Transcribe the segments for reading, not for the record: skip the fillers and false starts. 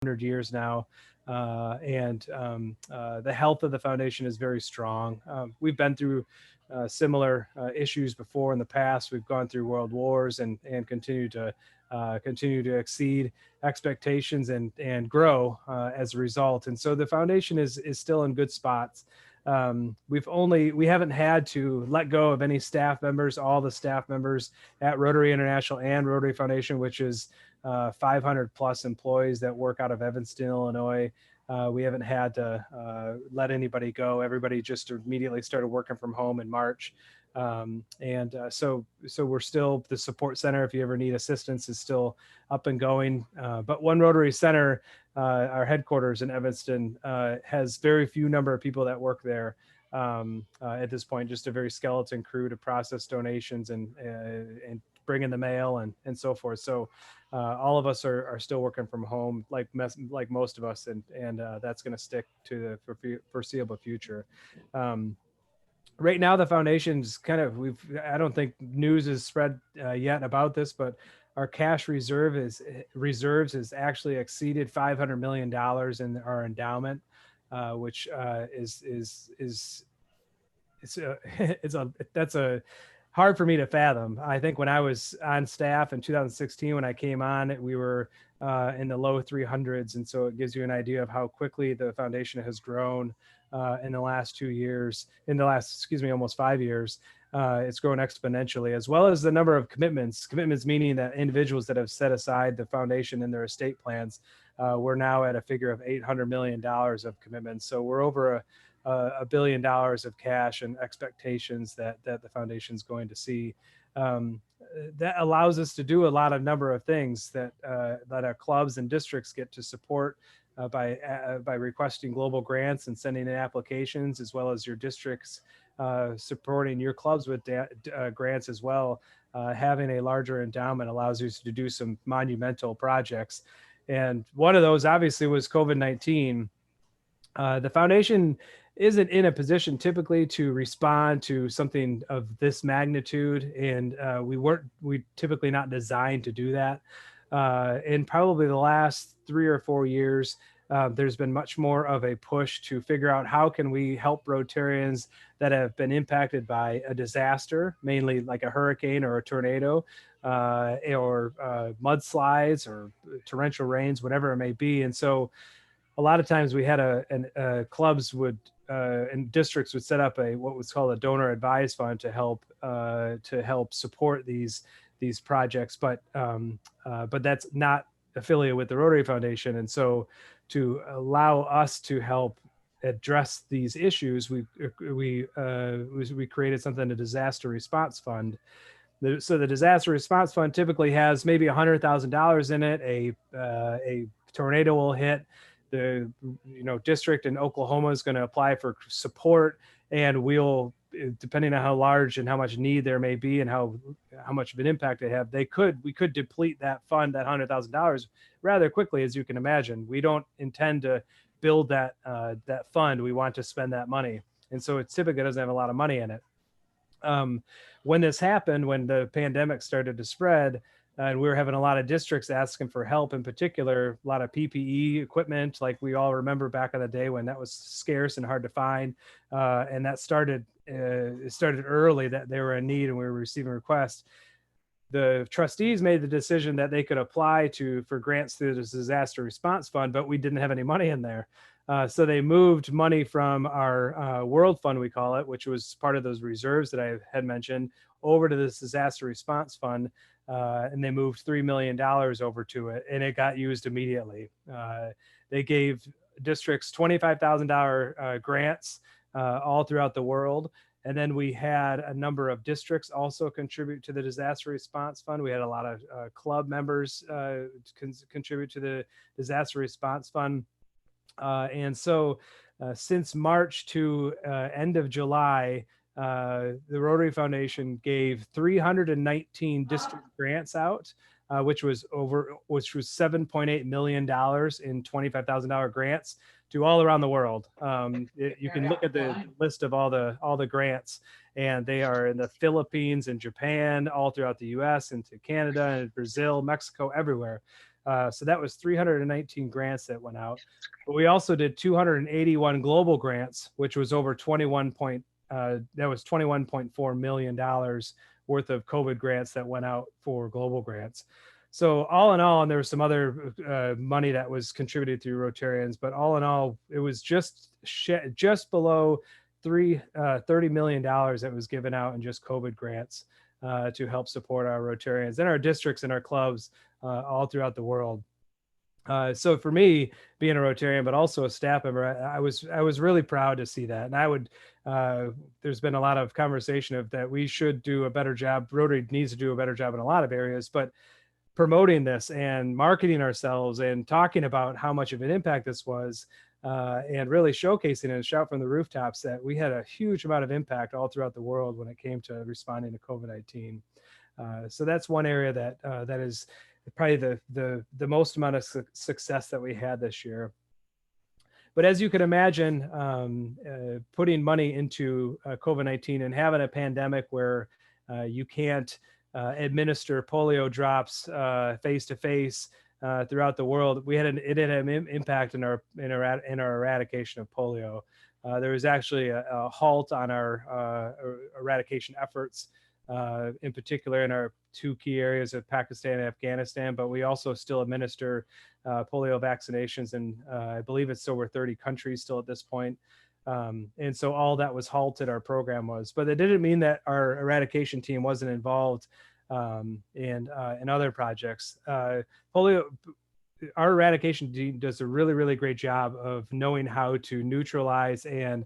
100 years now. The health of the foundation is very strong. We've been through similar issues before in the past. We've gone through world wars and continue to exceed expectations and grow as a result. And so the foundation is still in good spots. We haven't had to let go of any staff members. All the staff members at Rotary International and Rotary Foundation, which is 500 plus employees that work out of Evanston, Illinois. We haven't had to let anybody go. Everybody just immediately started working from home in March. So we're still, the support center, if you ever need assistance, is still up and going. But One Rotary Center, our headquarters in Evanston, has very few number of people that work there at this point, just a very skeleton crew to process donations and bring in the mail and so forth. So all of us are still working from home, like most of us, and that's going to stick to the foreseeable future. Right now, the foundation's I don't think news is spread yet about this, but our cash reserves has actually exceeded $500 million in our endowment, which that's a hard for me to fathom. I think when I was on staff in 2016, when I came on, we were in the low 300s. And so it gives you an idea of how quickly the foundation has grown in the last 2 years, almost 5 years. It's grown exponentially, as well as the number of commitments meaning that individuals that have set aside the foundation in their estate plans. We're now at a figure of $800 million of commitments. So we're over $1 billion of cash and expectations that the foundation is going to see. That allows us to do a lot of number of things that our clubs and districts get to support by requesting global grants and sending in applications, as well as your districts supporting your clubs with grants as well. Having a larger endowment allows you to do some monumental projects. And one of those obviously was COVID-19. The foundation isn't in a position typically to respond to something of this magnitude. And we typically not designed to do that. In probably the last 3 or 4 years, there's been much more of a push to figure out how can we help Rotarians that have been impacted by a disaster, mainly like a hurricane or a tornado, or mudslides or torrential rains, whatever it may be. And so a lot of times we had clubs would and districts would set up what was called a donor advised fund to help support these projects, but that's not affiliated with the Rotary Foundation. And so to allow us to help address these issues, we created something, a disaster response fund. So the disaster response fund typically has maybe $100,000 in it. A tornado will hit. The district in Oklahoma is going to apply for support, and we'll, depending on how large and how much need there may be and how much of an impact they have, we could deplete that fund, that $100,000, rather quickly, as you can imagine. We don't intend to build that fund. We want to spend that money, and so it typically doesn't have a lot of money in it. When this happened, when the pandemic started to spread, and we were having a lot of districts asking for help, in particular, a lot of PPE equipment, like we all remember back in the day when that was scarce and hard to find. And that started early, that they were in need and we were receiving requests. The trustees made the decision that they could apply for grants through the disaster response fund, but we didn't have any money in there. So they moved money from our World Fund, we call it, which was part of those reserves that I had mentioned, over to this disaster response fund. And they moved $3 million over to it, and it got used immediately. They gave districts $25,000 grants all throughout the world. And then we had a number of districts also contribute to the disaster response fund. We had a lot of club members contribute to the disaster response fund. And so since March to end of July, the Rotary Foundation gave 319 district grants out, which was $7.8 million in $25,000 grants to all around the world. You can look at the list of all the grants, and they are in the Philippines and Japan, all throughout the U.S., into Canada and Brazil, Mexico, everywhere. So that was 319 grants that went out. But we also did 281 global grants, which was over that was $21.4 million worth of COVID grants that went out for global grants. So all in all, and there was some other money that was contributed through Rotarians, but all in all, it was just below $30 million that was given out in just COVID grants to help support our Rotarians and our districts and our clubs all throughout the world. So for me, being a Rotarian, but also a staff member, I was really proud to see that. And I would, there's been a lot of conversation of that we should do a better job. Rotary needs to do a better job in a lot of areas, but promoting this and marketing ourselves and talking about how much of an impact this was, and really showcasing and shout from the rooftops that we had a huge amount of impact all throughout the world when it came to responding to COVID-19. So that's one area that that is probably the most amount of success that we had this year. But as you can imagine, putting money into COVID-19 and having a pandemic where you can't administer polio drops face to face throughout the world, it had an impact in our eradication of polio. There was actually a halt on our eradication efforts, in particular in our two key areas of Pakistan and Afghanistan, but we also still administer polio vaccinations in I believe it's over 30 countries still at this point. And so all that was halted, our program was, but it didn't mean that our eradication team wasn't involved in other projects. Polio, our eradication team does a really, really great job of knowing how to neutralize and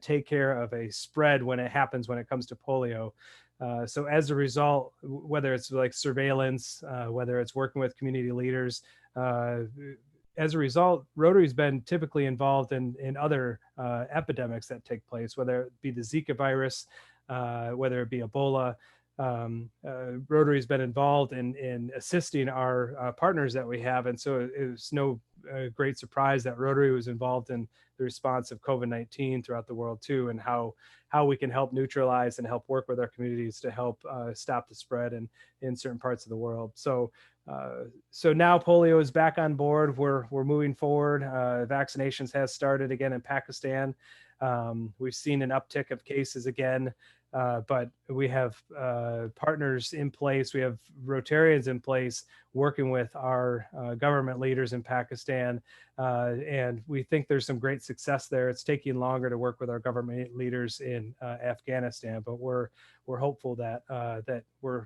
take care of a spread when it happens, when it comes to polio. So as a result, whether it's like surveillance, whether it's working with community leaders, as a result, Rotary's been typically involved in other epidemics that take place, whether it be the Zika virus, whether it be Ebola. Rotary's been involved in assisting our partners that we have. And so it was no great surprise that Rotary was involved in the response of COVID-19 throughout the world too, and how we can help neutralize and help work with our communities to help stop the spread in certain parts of the world. So so now polio is back on board. We're moving forward. Vaccinations has started again in Pakistan. We've seen an uptick of cases again. But we have partners in place. We have Rotarians in place working with our government leaders in Pakistan. And we think there's some great success there. It's taking longer to work with our government leaders in Afghanistan, but we're hopeful that that we're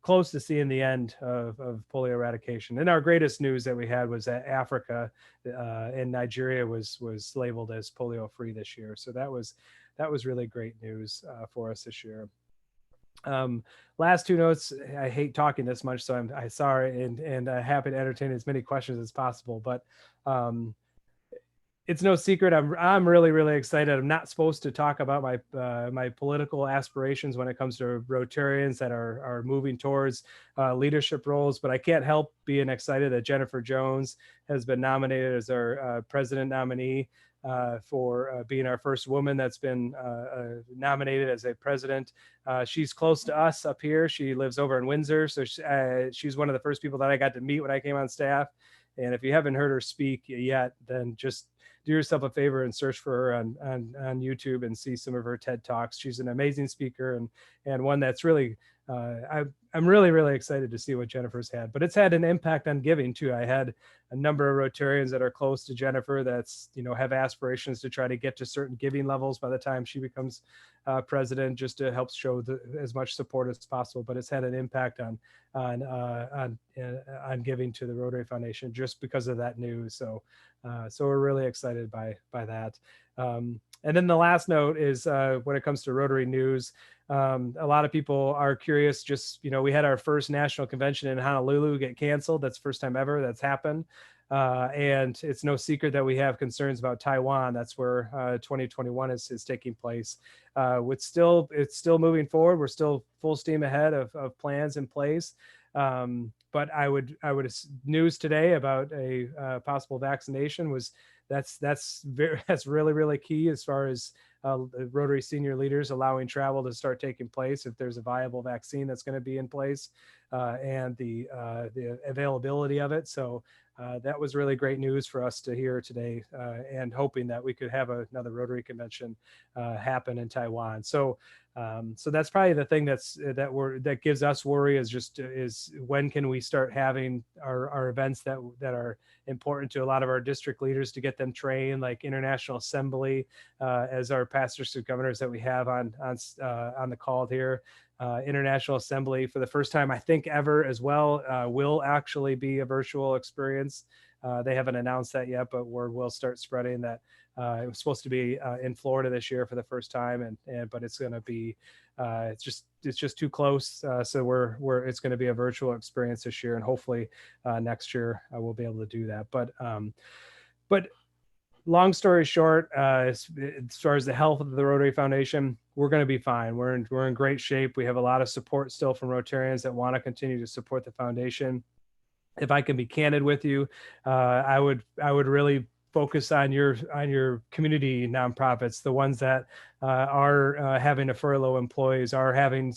close to seeing the end of polio eradication. And our greatest news that we had was that Africa and Nigeria was labeled as polio free this year. So that was really great news for us this year. Last two notes. I hate talking this much, so I'm sorry, and happy to entertain as many questions as possible. But it's no secret I'm really, really excited. I'm not supposed to talk about my political aspirations when it comes to Rotarians that are moving towards leadership roles, but I can't help being excited that Jennifer Jones has been nominated as our president nominee. For being our first woman that's been nominated as a president. She's close to us up here. She lives over in Windsor. So she's one of the first people that I got to meet when I came on staff. And if you haven't heard her speak yet, then just do yourself a favor and search for her on YouTube and see some of her TED Talks. She's an amazing speaker and one that's really, I'm really, really excited to see what Jennifer's had, but it's had an impact on giving too. I had a number of Rotarians that are close to Jennifer that's, have aspirations to try to get to certain giving levels by the time she becomes president, just to help show as much support as possible. But it's had an impact on giving to the Rotary Foundation just because of that news. So we're really excited by that. And then the last note is when it comes to Rotary news, a lot of people are curious. Just, we had our first national convention in Honolulu get canceled. That's the first time ever that's happened. And it's no secret that we have concerns about Taiwan. That's where 2021 is taking place. It's still moving forward. We're still full steam ahead of plans in place. But news today about a possible vaccination was that's really, really key as far as the Rotary senior leaders allowing travel to start taking place if there's a viable vaccine that's going to be in place, and the availability of it. So that was really great news for us to hear today, and hoping that we could have another Rotary convention happen in Taiwan. So that's probably the thing that gives us worry is when can we start having our events that are important to a lot of our district leaders to get them trained, like International Assembly, as our pastors and governors that we have on the call here. International Assembly for the first time, I think, ever as well, will actually be a virtual experience. They haven't announced that yet, but word will start spreading that it was supposed to be in Florida this year for the first time, but it's going to be it's just too close. So it's going to be a virtual experience this year, and hopefully next year we'll be able to do that. But long story short, as far as the health of the Rotary Foundation, we're going to be fine. We're in great shape. We have a lot of support still from Rotarians that want to continue to support the foundation. If I can be candid with you, I would really focus on your community nonprofits, the ones that are having to furlough employees, are having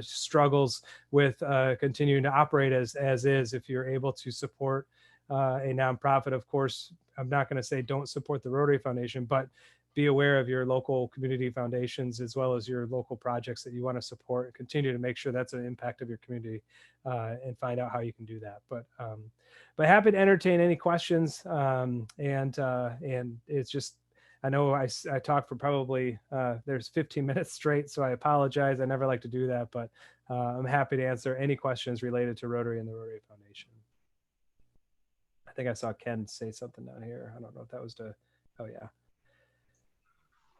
struggles with continuing to operate as is. If you're able to support a nonprofit, of course, I'm not going to say don't support the Rotary Foundation, but be aware of your local community foundations as well as your local projects that you want to support, and continue to make sure that's an impact of your community, and find out how you can do that. But happy to entertain any questions. And it's just, I know I talked for probably there's 15 minutes straight, so I apologize. I never like to do that, but I'm happy to answer any questions related to Rotary and the Rotary Foundation. I think I saw Ken say something down here. I don't know if that was oh yeah.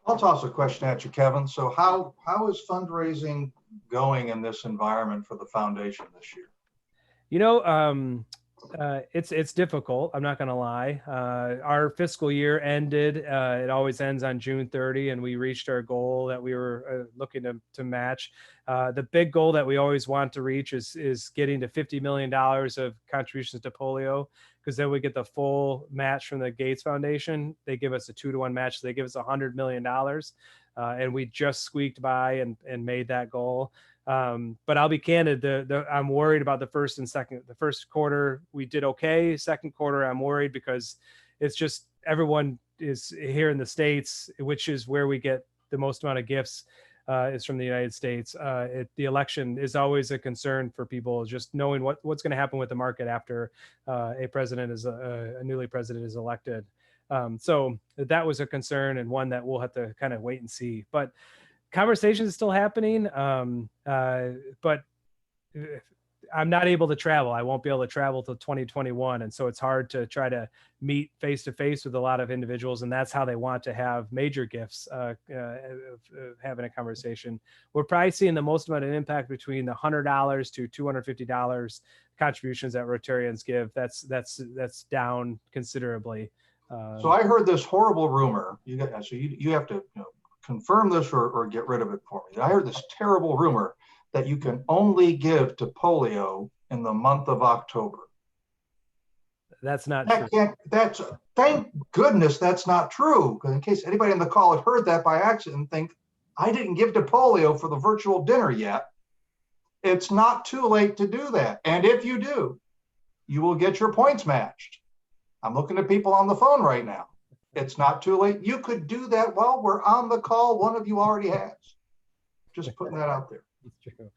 I'll toss a question at you, Kevin. So how is fundraising going in this environment for the foundation this year? You know, it's difficult. I'm not going to lie. Our fiscal year ended. It always ends on June 30, and we reached our goal that we were looking to match. The big goal that we always want to reach is getting to $50 million of contributions to polio, because then we get the full match from the Gates Foundation. They give us a 2-to-1 match. So they give us $100 million. And we just squeaked by and made that goal. But I'll be candid, I'm worried about the first and second. The first quarter, we did okay. Second quarter, I'm worried because it's just everyone is here in the States, which is where we get the most amount of gifts, is from the United States. The election is always a concern for people, just knowing what's going to happen with the market after a newly president is elected. So that was a concern, and one that we'll have to kind of wait and see. But conversation is still happening, but I'm not able to travel. I won't be able to travel till 2021. And so it's hard to try to meet face to face with a lot of individuals. And that's how they want to have major gifts, having a conversation. We're probably seeing the most amount of impact between the $100 to $250 contributions that Rotarians give. That's down considerably. So I heard this horrible rumor. You have to confirm this or get rid of it for me. I heard this terrible rumor that you can only give to polio in the month of October. That's not true. Thank goodness that's not true, because in case anybody on the call had heard that by accident and think, I didn't give to polio for the virtual dinner yet. It's not too late to do that. And if you do, you will get your points matched. I'm looking at people on the phone right now. It's not too late. You could do that while we're on the call. One of you already has. Just putting that out there. It's true.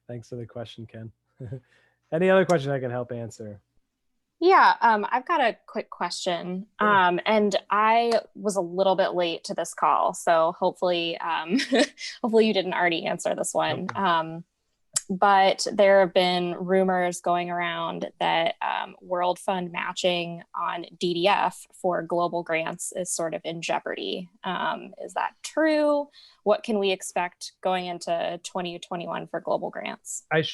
Thanks for the question, Ken. Any other questions I can help answer? Yeah, I've got a quick question. And I was a little bit late to this call, so hopefully, hopefully you didn't already answer this one. Okay. But there have been rumors going around that World Fund matching on DDF for global grants is sort of in jeopardy. Is that true? What can we expect going into 2021 for global grants? I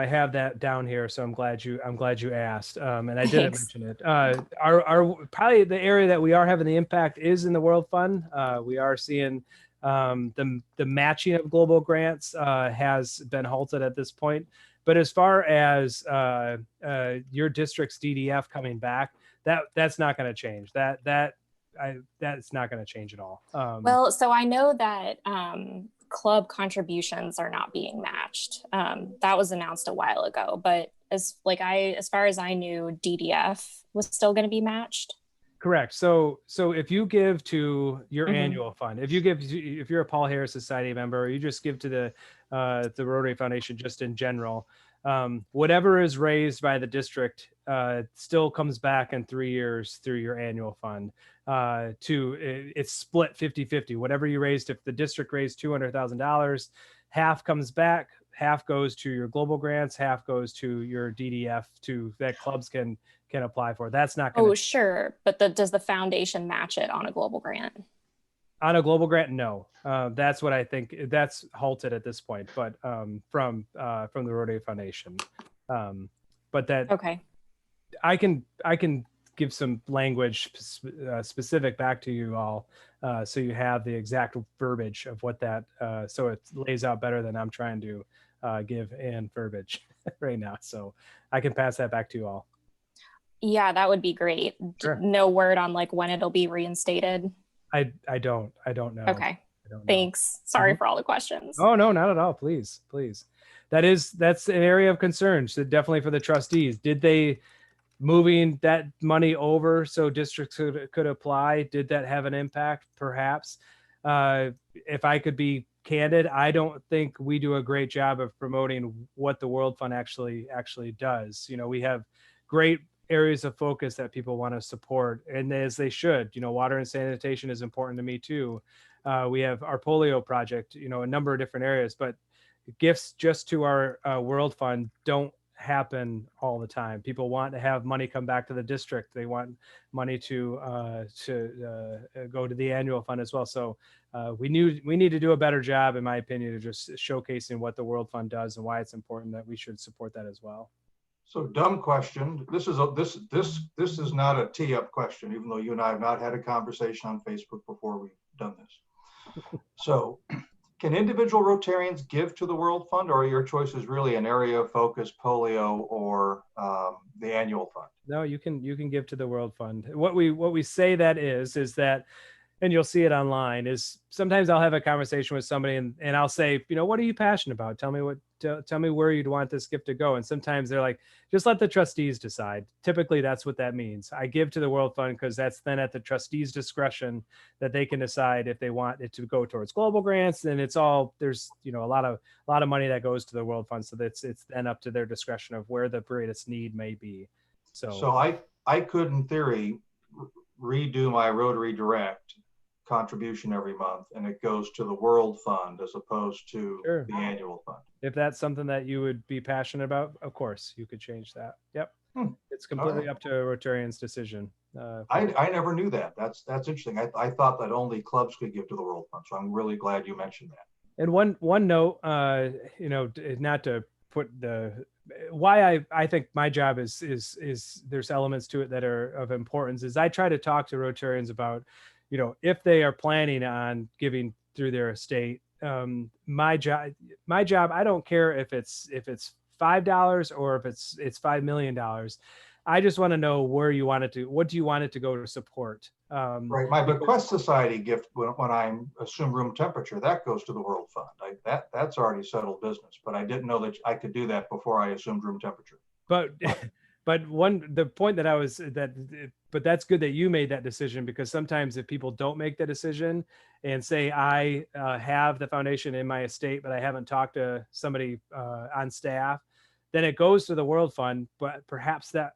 have that down here, so I'm glad you asked. And I didn't mention it. Our probably the area that we are having the impact is in the World Fund. We are seeing the matching of global grants has been halted at this point. But as far as your district's DDF coming back, that's not going to change. That's not going to change at all. Well, so I know that club contributions are not being matched. That was announced a while ago, but as far as I knew, DDF was still going to be matched. Correct. So if you give to your Mhm. annual fund, if you're a Paul Harris Society member, or you just give to the Rotary Foundation just in general, whatever is raised by the district still comes back in 3 years through your annual fund. It's split 50-50. Whatever you raised, if the district raised $200,000, half comes back, half goes to your global grants, half goes to your DDF that clubs can apply for. That's not going to. Oh, sure. But does the foundation match it on a global grant? On a global grant, no. That's what I think. That's halted at this point, but from the Rotary Foundation. But that Okay. I can give some language specific back to you all, so you have the exact verbiage of what that. So it lays out better than I'm trying to give in verbiage right now. So I can pass that back to you all. Yeah, that would be great. Sure. No word on when it'll be reinstated. I don't know. Okay. I don't know. Thanks. Sorry for all the questions. Oh, no, not at all. Please. That's an area of concern. So definitely for the trustees. Did they moving that money over so districts could apply? Did that have an impact? Perhaps. If I could be candid, I don't think we do a great job of promoting what the World Fund actually does. We have great areas of focus that people want to support, and as they should. Water and sanitation is important to me too. We have our polio project, a number of different areas, but gifts just to our World Fund don't happen all the time. People want to have money come back to the district. They want money to go to the annual fund as well. So we need to do a better job, in my opinion, of just showcasing what the World Fund does and why it's important that we should support that as well. So, dumb question. This is not a tee-up question, even though you and I have not had a conversation on Facebook before we've done this. So, can individual Rotarians give to the World Fund, or are your choices really an area of focus, polio, or the annual fund? No, you can give to the World Fund. What we say that is that, and you'll see it online, is sometimes I'll have a conversation with somebody and I'll say, what are you passionate about? Tell me where you'd want this gift to go. And sometimes they're like, just let the trustees decide. Typically, that's what that means. I give to the World Fund because that's then at the trustees' discretion that they can decide if they want it to go towards global grants. And there's a lot of money that goes to the World Fund. So it's then up to their discretion of where the greatest need may be. So I could, in theory, redo my Rotary Direct contribution every month, and it goes to the World Fund as opposed to the annual fund. If that's something that you would be passionate about, of course you could change that. Yep. It's completely up to a Rotarian's decision. I never knew that. That's interesting. I thought that only clubs could give to the World Fund, so I'm really glad you mentioned that. And one note, not to put why I think my job is there's elements to it that are of importance, is I try to talk to Rotarians about, if they are planning on giving through their estate. My job, I don't care if it's $5 or if it's $5 million. I just want to know what do you want it to go to support? Right. My bequest society gift, when I assume room temperature, that goes to the World Fund. That's already settled business, but I didn't know that I could do that before I assumed room temperature. But the point that I was but that's good that you made that decision, because sometimes if people don't make the decision and say, I have the foundation in my estate, but I haven't talked to somebody on staff, then it goes to the World Fund. But perhaps that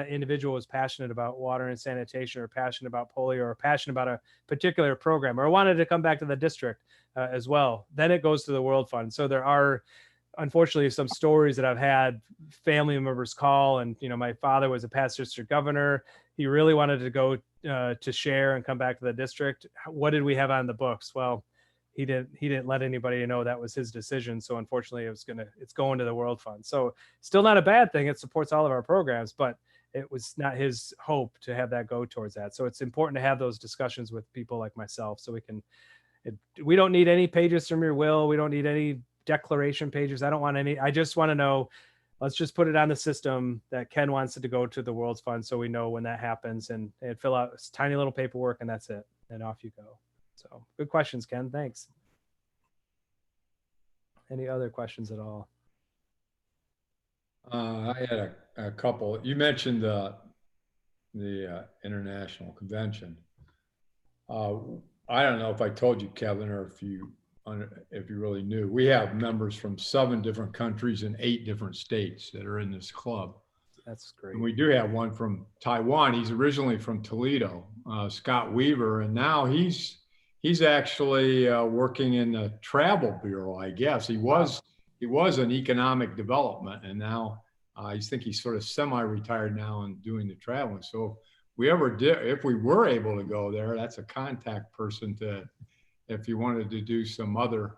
individual is passionate about water and sanitation, or passionate about polio, or passionate about a particular program, or wanted to come back to the district as well. Then it goes to the World Fund. So there are, unfortunately, some stories that I've had family members call, and my father was a past district governor. He really wanted to go to share and come back to the district. What did we have on the books? Well, he didn't let anybody know that was his decision. So unfortunately, it's going to the World Fund. So still not a bad thing. It supports all of our programs, but it was not his hope to have that go towards that. So it's important to have those discussions with people like myself, so we don't need any pages from your will. We don't need any declaration pages. I don't want any. I just want to know. Let's just put it on the system that Ken wants it to go to the World's Fund, so we know when that happens, and fill out this tiny little paperwork, and that's it. And off you go. So good questions, Ken. Thanks. Any other questions at all? I had a couple. You mentioned the international convention. I don't know if I told you, Kevin, or if you really knew. We have members from 7 different countries and 8 different states that are in this club. That's great. And we do have one from Taiwan. He's originally from Toledo, Scott Weaver, and now he's actually working in the travel bureau, I guess. He was in economic development, and now I think he's sort of semi-retired now and doing the traveling. So if we were able to go there, that's a contact person if you wanted to do some other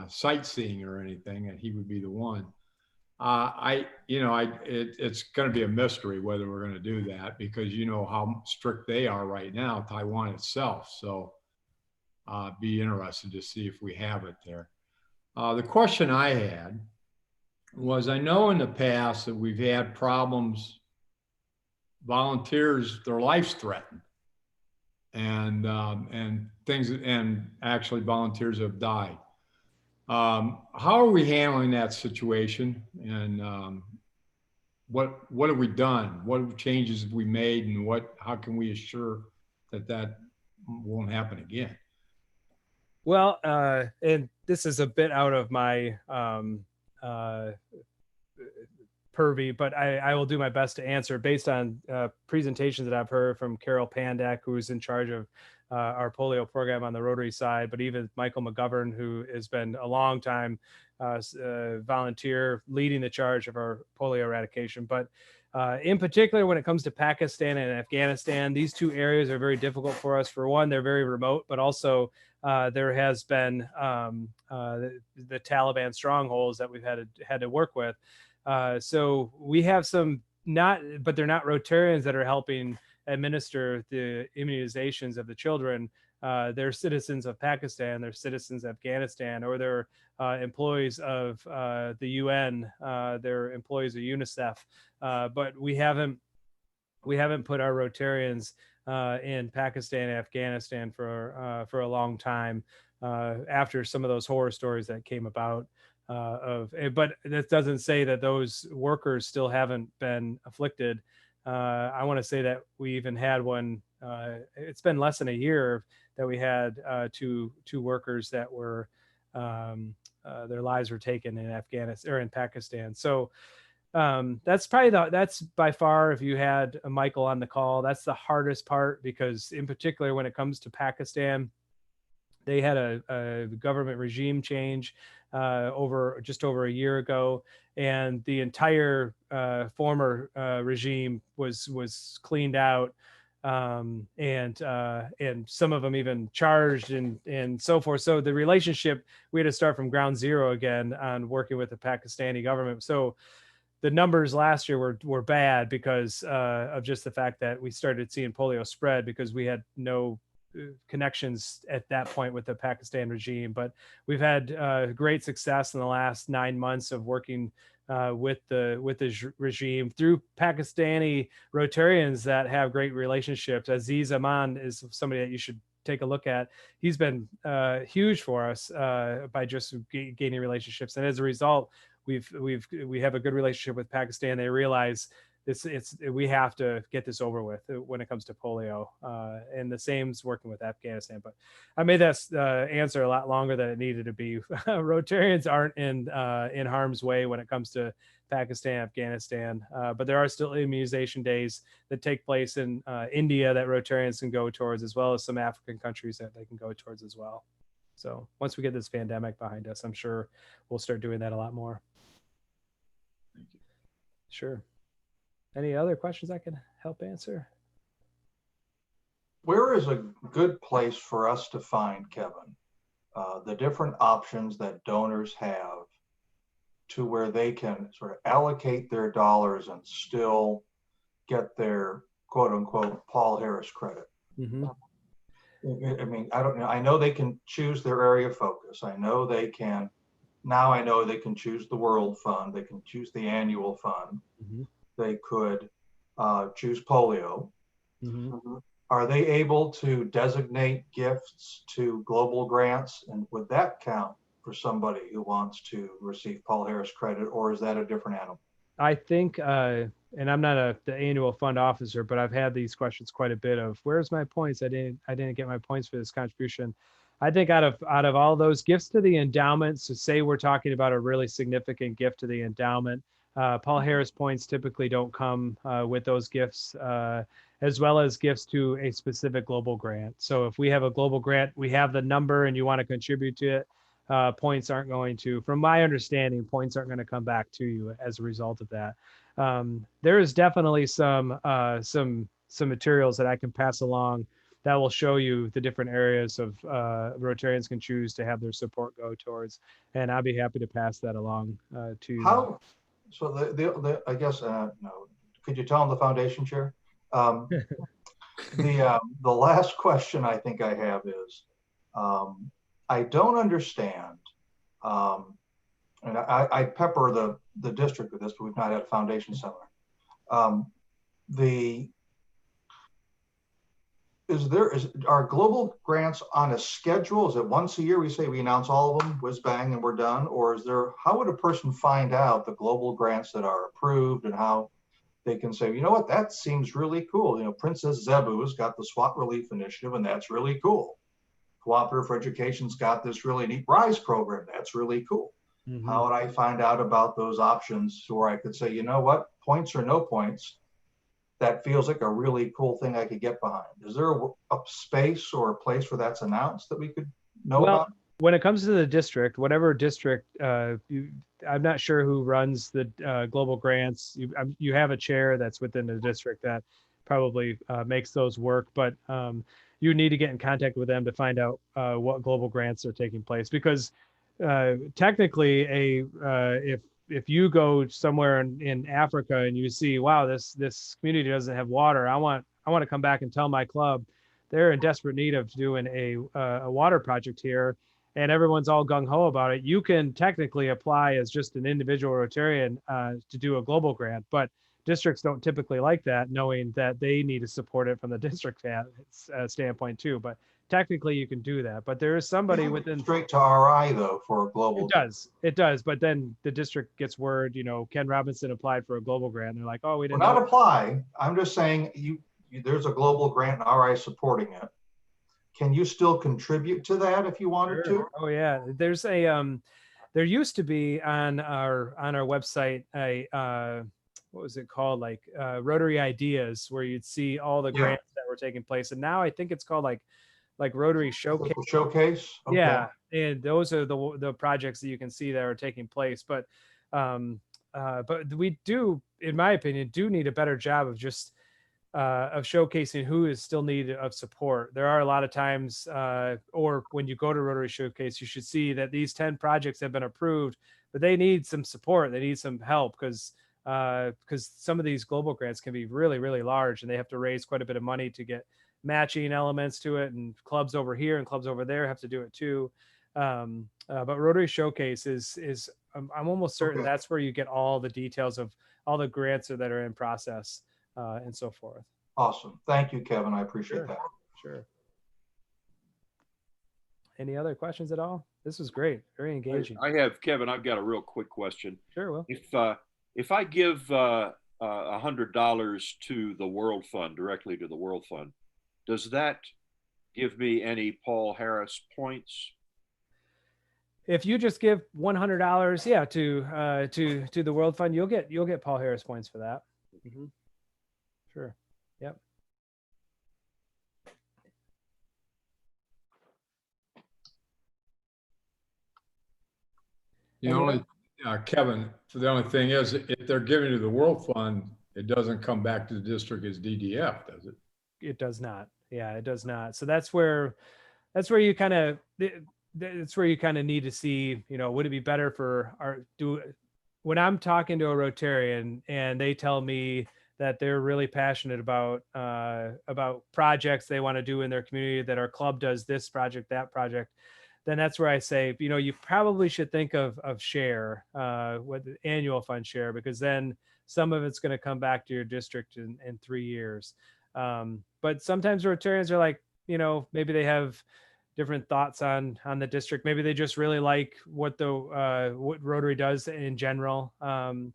sightseeing or anything, and he would be the one. It's going to be a mystery whether we're going to do that, because you know how strict they are right now, Taiwan itself. So be interested to see if we have it there. The question I had was, I know in the past that we've had problems, volunteers, their life's threatened, and actually volunteers have died. How are we handling that situation, and what have we done? What changes have we made, and how can we assure that won't happen again? Well, and this is a bit out of my purview, but I will do my best to answer based on presentations that I've heard from Carol Pandak, who's in charge of our polio program on the Rotary side, but even Michael McGovern, who has been a long time volunteer leading the charge of our polio eradication. But in particular, when it comes to Pakistan and Afghanistan, these 2 areas are very difficult for us. For one, they're very remote, but also there has been the Taliban strongholds that we've had to work with. So we have some but they're not Rotarians that are helping administer the immunizations of the children. They're citizens of Pakistan, they're citizens of Afghanistan, or they're employees of the UN, they're employees of UNICEF. But we haven't put our Rotarians in Pakistan and Afghanistan for a long time after some of those horror stories that came about. But that doesn't say that those workers still haven't been afflicted. I want to say that we even had one. It's been less than a year that we had two workers that were their lives were taken in Afghanistan or in Pakistan. So that's probably that's by far, if you had a Michael on the call, that's the hardest part, because in particular when it comes to Pakistan, they had a government regime change just over a year ago, and the entire former regime was cleaned out, and some of them even charged and so forth. So the relationship, we had to start from ground zero again on working with the Pakistani government. So the numbers last year were bad because of just the fact that we started seeing polio spread because we had no connections at that point with the Pakistan regime. But we've had great success in the last 9 months of working with the regime through Pakistani Rotarians that have great relationships. Aziz Aman is somebody that you should take a look at. He's been huge for us by just gaining relationships, and as a result, we have a good relationship with Pakistan. They realize we have to get this over with when it comes to polio, and the same's working with Afghanistan. But I made that answer a lot longer than it needed to be. Rotarians aren't in harm's way when it comes to Pakistan, Afghanistan, but there are still immunization days that take place in India that Rotarians can go towards, as well as some African countries that they can go towards as well. So once we get this pandemic behind us, I'm sure we'll start doing that a lot more. Thank you. Sure. Any other questions I can help answer? Where is a good place for us to find, Kevin, the different options that donors have to where they can sort of allocate their dollars and still get their quote unquote Paul Harris credit? Mm-hmm. I mean, I don't know. I know they can choose their area of focus. I know they can Now I know they can choose the World Fund, they can choose the annual fund, Mhm. they could choose polio. Mhm. Are they able to designate gifts to global grants? And would that count for somebody who wants to receive Paul Harris credit, or is that a different animal? I think, and I'm not the annual fund officer, but I've had these questions quite a bit of where's my points? I didn't get my points for this contribution. I think out of all those gifts to the endowment, so say we're talking about a really significant gift to the endowment, Paul Harris points typically don't come with those gifts, as well as gifts to a specific global grant. So if we have a global grant, we have the number and you want to contribute to it, points aren't going to, from my understanding, points aren't going to come back to you as a result of that. There is definitely some materials that I can pass along that will show you the different areas of Rotarians can choose to have their support go towards, and I'll be happy to pass that along to you. How? So I guess no. Could you tell them the foundation chair? The last question I think I have is, I don't understand, and I pepper the district with this, but we've not had a foundation seminar. Are global grants on a schedule? Is it once a year we say we announce all of them, whiz bang, and we're done? Or is there, how would a person find out the global grants that are approved and how they can say, you know what, that seems really cool. You know, Princess Zebu's got the SWAT Relief Initiative, and that's really cool. Cooperative for Education's got this really neat RISE program. That's really cool. Mhm. How would I find out about those options where I could say, you know what, points or no points, that feels like a really cool thing I could get behind? Is there a space or a place where that's announced that we could know Well, about? when it comes to the district, whatever district, I'm not sure who runs the global grants. You have a chair that's within the district that probably makes those work, but you need to get in contact with them to find out what global grants are taking place. Because technically, if you go somewhere in Africa and you see, wow, this community doesn't have water, I want to come back and tell my club they're in desperate need of doing a water project here, and everyone's all gung-ho about it. You can technically apply as just an individual Rotarian to do a global grant, but districts don't typically like that, knowing that they need to support it from the district standpoint too. But technically you can do that, but there is somebody within. Straight to RI though for a global. It does, but then the district gets word, Ken Robinson applied for a global grant, and they're like, oh, we didn't Well, not know. apply, I'm just saying there's a global grant and RI supporting it. Can you still contribute to that if you wanted to? Oh yeah, there's there used to be on our website what was it called, like Rotary Ideas, where you'd see all the grants that were taking place, and now I think it's called like Rotary Showcase. Showcase. Okay. Yeah, and those are the projects that you can see that are taking place, but we do, in my opinion, need a better job of just of showcasing who is still needed of support. There are a lot of times, or when you go to Rotary Showcase, you should see that these 10 projects have been approved, but they need some support. They need some help because some of these global grants can be really, really large, and they have to raise quite a bit of money to get matching elements to it. And clubs over here and clubs over there have to do it too. But Rotary Showcase is I'm almost certain that's where you get all the details of all the grants that are in process. And so forth. Awesome. Thank you, Kevin. I appreciate that. Sure. Any other questions at all? This was great. Very engaging. Kevin, I've got a real quick question. Sure, Will. If I give $100 to the World Fund, directly to the World Fund, does that give me any Paul Harris points? If you just give $100, yeah, to the World Fund, you'll get Paul Harris points for that. Mm-hmm. Sure. Yep. Kevin, the only thing is, if they're giving to the World Fund, it doesn't come back to the district as DDF, does it? It does not. Yeah, it does not. So that's where you kind of need to see, would it be better for when I'm talking to a Rotarian and they tell me that they're really passionate about projects they want to do in their community, that our club does this project, that project, then that's where I say, you probably should think of share, with the annual fund share, because then some of it's going to come back to your district in 3 years. But sometimes Rotarians are like, maybe they have different thoughts on the district. Maybe they just really like what what Rotary does in general. Every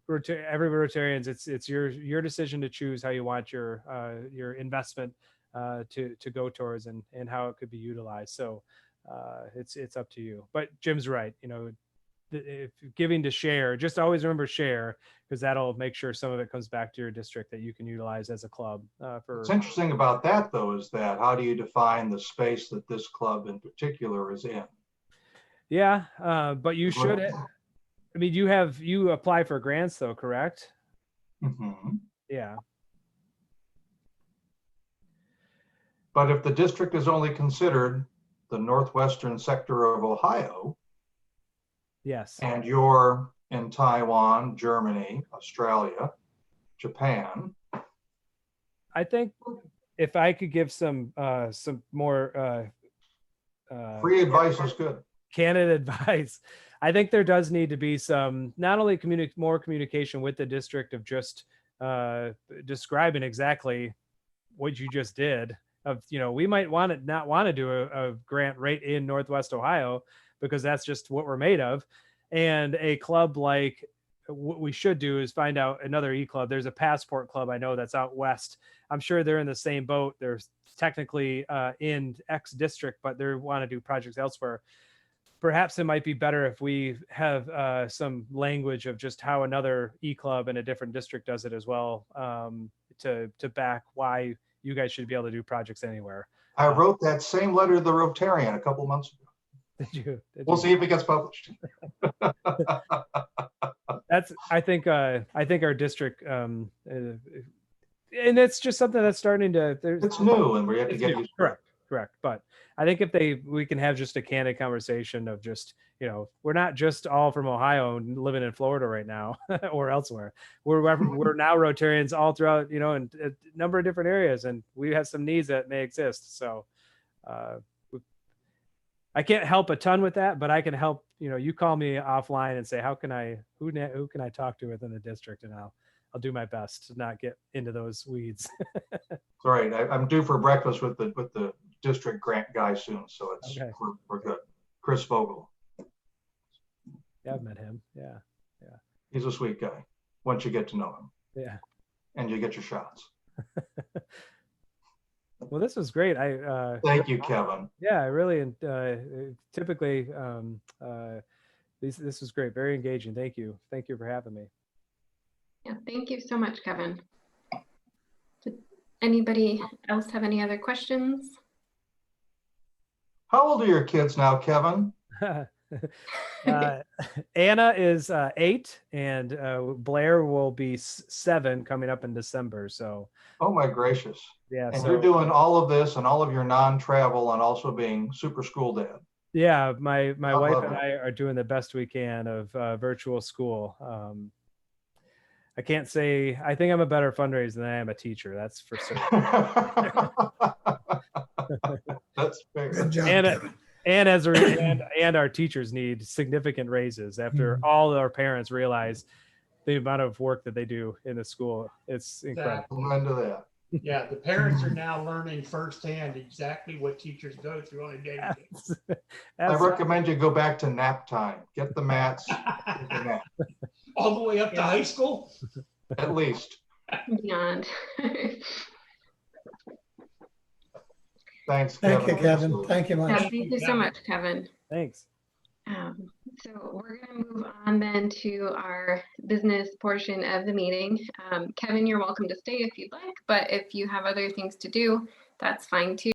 Rotarians, it's your decision to choose how you want your investment to go towards, and how it could be utilized. So it's up to you. But Jim's right. If giving to share, just always remember share, because that'll make sure some of it comes back to your district that you can utilize as a club. What's interesting about that, though, is that how do you define the space that this club in particular is in? Yeah, but you should. I mean, you apply for grants though, correct? Mm-hmm. Yeah. But if the district is only considered the northwestern sector of Ohio, Yes. and you're in Taiwan, Germany, Australia, Japan, I think if I could give some more free advice is good. candid advice, I think there does need to be some, not only more communication with the district of just describing exactly what you just did. Of, we might not want to do a grant right in Northwest Ohio, because that's just what we're made of. And a club like, what we should do is find out another e-club. There's a Passport Club I know that's out west. I'm sure they're in the same boat. They're technically in X district, but they want to do projects elsewhere. Perhaps it might be better if we have some language of just how another e-club in a different district does it as well, to back why you guys should be able to do projects anywhere. I wrote that same letter to the Rotarian a couple months ago. We'll see if it gets published. I think our district, and it's just something that's starting to. It's new, and we have to get used to it. Correct. But I think if we can have just a candid conversation of just, we're not just all from Ohio and living in Florida right now or elsewhere. We're now Rotarians all throughout, in a number of different areas, and we have some needs that may exist. So I can't help a ton with that, but I can help. You call me offline and say, who can I talk to within the district, and I'll do my best to not get into those weeds. All right, I'm due for breakfast with the district grant guy soon, so it's Okay. we're good. Chris Vogel. Yeah, I've met him. Yeah. He's a sweet guy once you get to know him. Yeah. And you get your shots. Well, this was great. Thank you, Kevin. Yeah, I really typically this was great. Very engaging. Thank you for having me. Yeah, thank you so much, Kevin. Did anybody else have any other questions? How old are your kids now, Kevin? Anna is 8, and Blair will be 7 coming up in December. So. Oh my gracious. Yeah. And you're doing all of this and all of your non-travel and also being super school dad. Yeah, my wife and I are doing the best we can of virtual school. I can't say, I think I'm a better fundraiser than I am a teacher. That's for certain. That's fair. Good job, and Kevin. and our teachers need significant raises after all our parents realize the amount of work that they do in the school. It's incredible. I'm into that. Yeah, the parents are now learning firsthand exactly what teachers go through on a daily basis. I recommend you go back to nap time. Get the mats. Get the nap. All the way up to high school? At least. Beyond. Thanks, Thank Kevin. you, Kevin. Thank you Yeah, much. thank you so much, Kevin. Thanks. So we're going to move on then to our business portion of the meeting. Kevin, you're welcome to stay if you'd like, but if you have other things to do, that's fine too.